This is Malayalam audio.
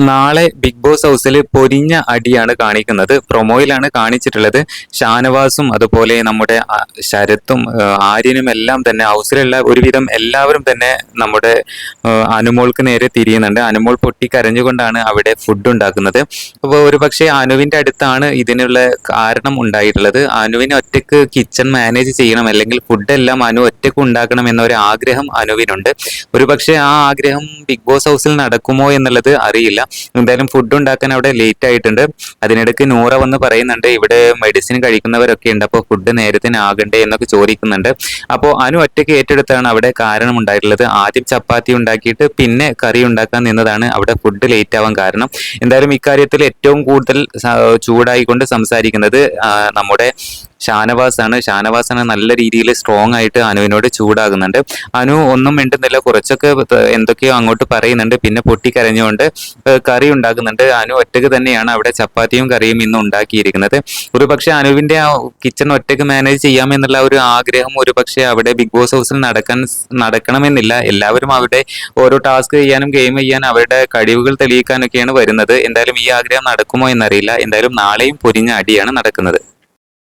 നാളെ ബിഗ് ബോസ് ഹൗസിൽ പൊരിഞ്ഞ അടിയാണ് കാണിക്കുന്നത്. പ്രൊമോയിലാണ് കാണിച്ചിട്ടുള്ളത്. ഷാനവാസും അതുപോലെ നമ്മുടെ ശരത്തും ആര്യനും എല്ലാം തന്നെ ഹൗസിലുള്ള ഒരുവിധം എല്ലാവരും തന്നെ നമ്മുടെ അനുമോൾക്ക് നേരെ തിരിയുന്നുണ്ട്. അനുമോൾ പൊട്ടിക്കരഞ്ഞുകൊണ്ടാണ് അവിടെ ഫുഡ് ഉണ്ടാക്കുന്നത്. അപ്പോൾ ഒരുപക്ഷെ അനുവിന്റെ അടുത്താണ് ഇതിനുള്ള കാരണം ഉണ്ടായിട്ടുള്ളത്. അനുവിന് ഒറ്റയ്ക്ക് കിച്ചൺ മാനേജ് ചെയ്യണം, അല്ലെങ്കിൽ ഫുഡെല്ലാം അനു ഒറ്റയ്ക്ക് ഉണ്ടാക്കണം എന്നൊരു ആഗ്രഹം അനുവിനുണ്ട്. ഒരുപക്ഷെ ആ ആഗ്രഹം ബിഗ് ബോസ് ഹൗസിൽ നടക്കുമോ എന്നുള്ളത് അറിയില്ല. എന്തായാലും ഫുഡ് ഉണ്ടാക്കാൻ അവിടെ ലേറ്റ് ആയിട്ടുണ്ട്. അതിനിടയ്ക്ക് നൂറ വന്ന് പറയുന്നുണ്ട് ഇവിടെ മെഡിസിൻ കഴിക്കുന്നവരൊക്കെ ഉണ്ട്, അപ്പോൾ ഫുഡ് നേരത്തിന് ആകണ്ടേ എന്നൊക്കെ ചോദിക്കുന്നുണ്ട്. അപ്പോൾ അനു ഒറ്റയ്ക്ക് ഏറ്റെടുത്താണ് അവിടെ കാരണം ഉണ്ടായിട്ടുള്ളത്. ആദ്യം ചപ്പാത്തി ഉണ്ടാക്കിയിട്ട് പിന്നെ കറി ഉണ്ടാക്കാൻ നിന്നതാണ് അവിടെ ഫുഡ് ലേറ്റ് ആവാൻ കാരണം. എന്തായാലും ഇക്കാര്യത്തിൽ ഏറ്റവും കൂടുതൽ ചൂടായിക്കൊണ്ട് സംസാരിക്കുന്നത് നമ്മുടെ ഷാനവാസാണ് നല്ല രീതിയിൽ സ്ട്രോങ് ആയിട്ട് അനുവിനോട് ചൂടാകുന്നുണ്ട്. അനു ഒന്നും മിണ്ടുന്നില്ല, കുറച്ചൊക്കെ എന്തൊക്കെയോ അങ്ങോട്ട് പറയുന്നുണ്ട്, പിന്നെ പൊട്ടിക്കരഞ്ഞുകൊണ്ട് കറി ഉണ്ടാക്കുന്നുണ്ട്. അനു ഒറ്റയ്ക്ക് തന്നെയാണ് അവിടെ ചപ്പാത്തിയും കറിയും ഇന്ന് ഉണ്ടാക്കിയിരിക്കുന്നത്. ഒരുപക്ഷെ അനുവിന്റെ ആ കിച്ചൺ ഒറ്റയ്ക്ക് മാനേജ് ചെയ്യാമെന്നുള്ള ഒരു ആഗ്രഹം ഒരുപക്ഷെ അവിടെ ബിഗ് ബോസ് ഹൗസിൽ നടക്കണമെന്നില്ല. എല്ലാവരും അവിടെ ഓരോ ടാസ്ക് ചെയ്യാനും ഗെയിം ചെയ്യാനും അവരുടെ കഴിവുകൾ തെളിയിക്കാനൊക്കെയാണ് വരുന്നത്. എന്തായാലും ഈ ആഗ്രഹം നടക്കുമോ എന്നറിയില്ല. എന്തായാലും നാളെയും പൊരിഞ്ഞ അടിയാണ് നടക്കുന്നത്.